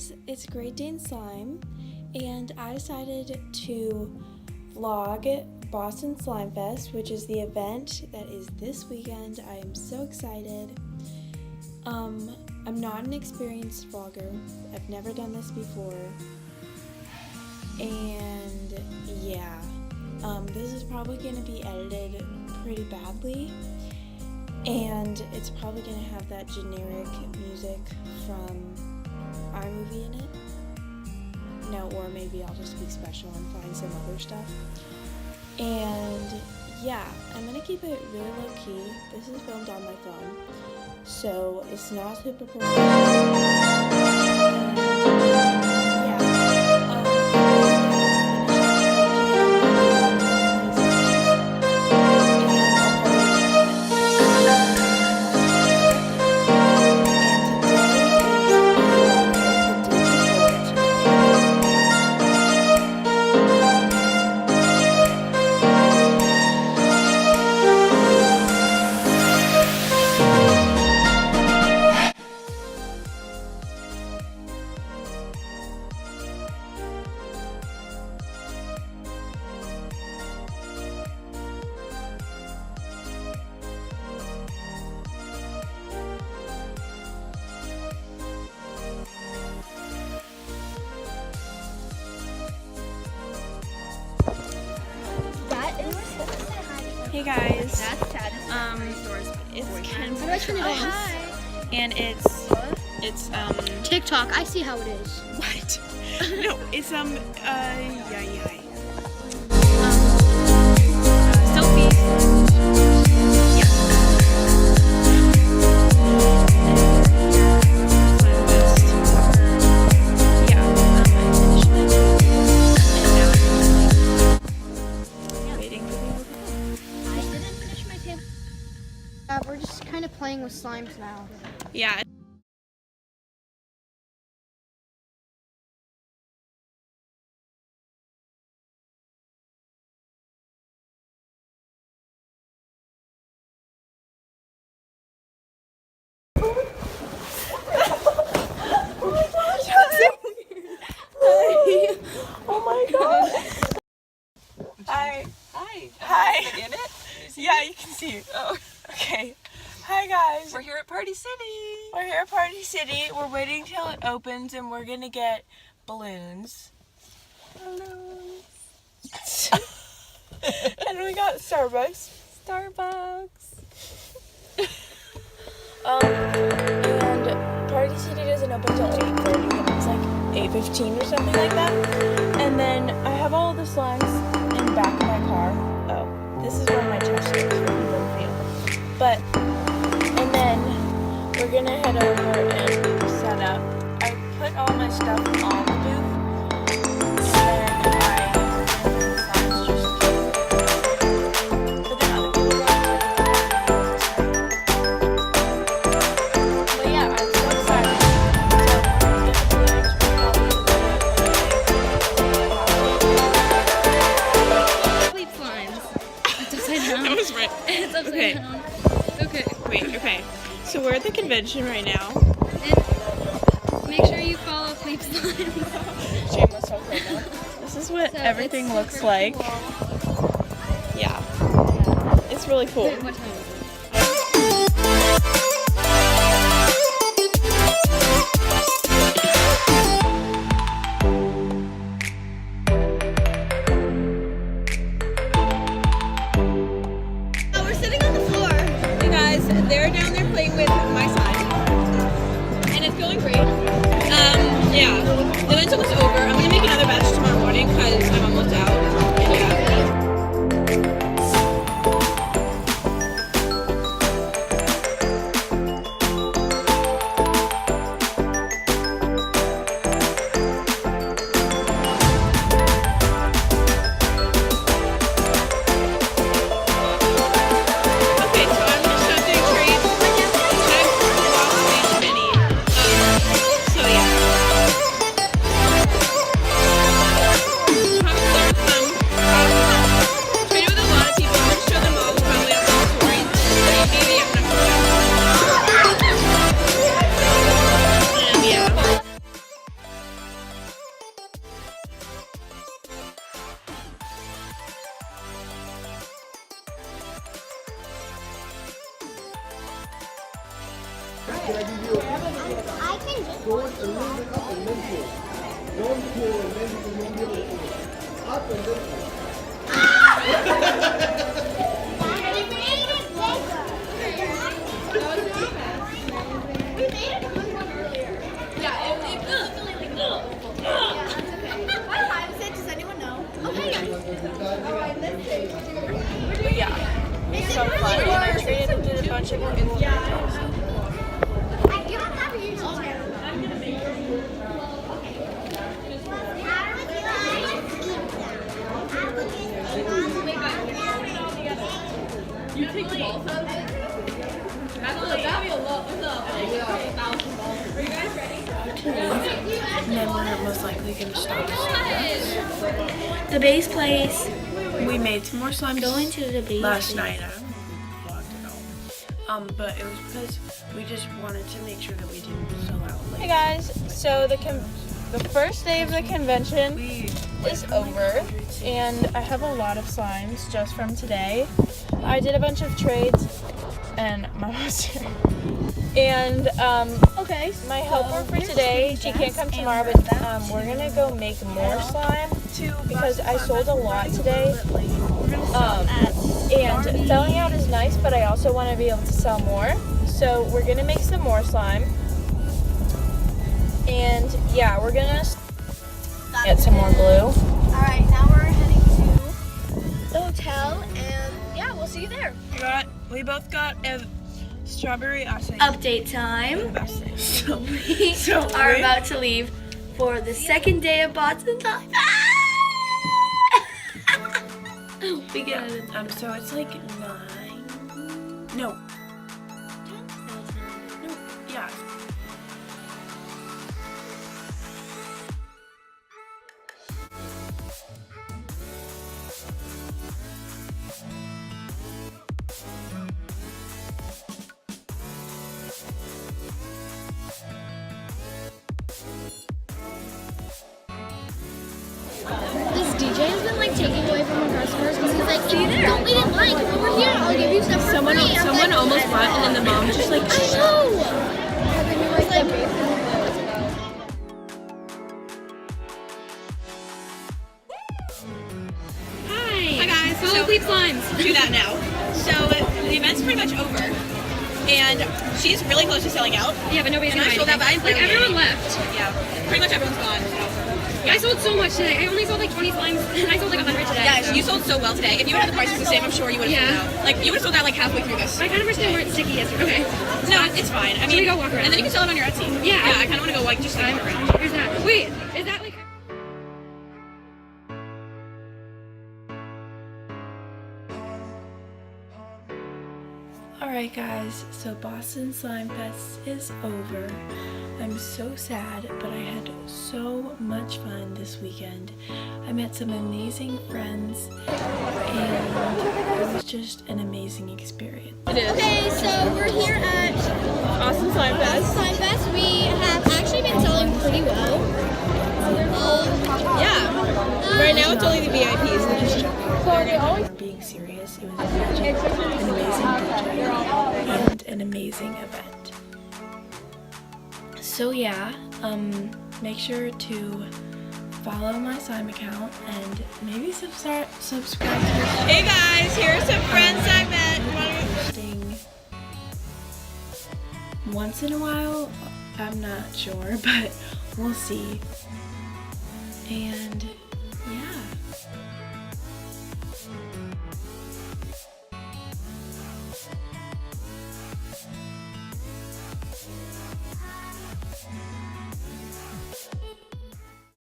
guys, it's Great Dane Slime, and I decided to vlog Boston Slime Fest, which is the event that is this weekend. I am so excited. I'm not an experienced vlogger. I've never done this before. And yeah, this is probably going to be edited pretty badly. And it's probably going to have that generic music from iMovie in it. No, or maybe I'll just be special and find some other stuff. And yeah, I'm going to keep it really low key. This is filmed on my phone, so it's not super professional. Hey guys, it's Ken's and it's TikTok. I see how it is. What? No, it's Sophie. We're just kind of playing with slimes now. Yeah. Oh my god. Hi. Hi. Hi. In it? Yeah, you can see it. Oh. Okay. Hi guys. We're here at Party City. We're here at Party City. We're waiting till it opens and we're gonna get balloons. Balloons. And we got Starbucks. And Party City doesn't open till 8:30. It's like 8:15 or something like that. And then I have all the slimes in the back of my car. Oh, this is where my chest is for people to feel. But, and then we're gonna head over and set up. I put all my stuff on the booth. And then slimes just but then other people but yeah, I'm so excited. Sleep slimes. It's upside down. That was right. It's upside Okay. down. Okay. Wait, okay. So we're at the convention right now. And make sure you follow Sleep Slimes. Shameless self right now. This is what So everything it's looks super like. cool. Yeah. It's really cool. Wait, what time is it? Oh, we're sitting on the floor. Hey guys, they're down there playing with my slime. And it's going great. Yeah. The event's almost over. I'm gonna make another batch tomorrow morning because I'm almost out. And yeah. I can just go a little bit up and then pull. Don't pull and then you won't be able to pull. Up and then pull. We made it bigger. We made it earlier. Yeah, it what time is it? Does anyone know? Okay. But yeah, it's so fun. And I traded and did a bunch of cool things. You don't have a YouTube channel. You take the ball from it? That'd be a lot. There's a 1,000 balls. Are you guys ready? And then we're most likely going to stop. The base place. We made some more slimes Going to the base last place. night. I don't know if we vlogged it all. But it was because we just wanted to make sure that we didn't sell out late. Hey guys, so the first day of the convention is over, and I have a lot of slimes just from today. I did a bunch of trades, and my mom's here. And Okay. my helper for today, she can't come tomorrow, but we're gonna go make more slime because I sold a lot today. And selling out is nice, but I also want to be able to sell more. So we're gonna make some more slime. And yeah, we're gonna get some more glue. Alright, now we're heading to the hotel, and yeah, we'll see you there. We both got a strawberry acai. Update time. So We are about to leave for the second day of Boston time. We get it. So it's like 9. No. Yeah. This DJ has been like taking away from our customers because he's like, if you don't wait in line, come over here, I'll give you stuff for free. I'm Someone like, almost bought, and then the mom was just like, I know. And then you're like, Hi guys, follow Fleep Slimes. Do that now. So the event's pretty much over, and she's really close to selling out. Yeah, but nobody's And gonna I buy sold out, but I anything. didn't Like buy everyone any. left. Yeah, pretty much everyone's gone. I sold so much today. I only sold like 20 slimes, and I sold like 100 today. Yeah, so. you sold so well today. If you had the prices the same, I'm sure you would have Yeah. sold out. Like you would have sold out like halfway through this. I kind of wish they weren't sticky yesterday. Okay. No, it's fine. I Should mean, we go walk around? and then you can sell it on your Etsy. Yeah. I kind of want to go like just like walk around. Where's that? Wait, is that like? alright guys, so Boston Slime Fest is over. I'm so sad, but I had so much fun this weekend. I met some amazing friends, and it was just an amazing experience. okay, so we're here at Boston Slime Fest. Slime Fest. We have actually been selling pretty well. Yeah. Right now it's only the VIPs. They're just I'm being serious, it was an amazing DJ and an amazing event. So yeah, make sure to follow my Slime account and maybe subscribe to the Hey guys, here are some friends I met. interesting. Once in a while, I'm not sure, but we'll see. And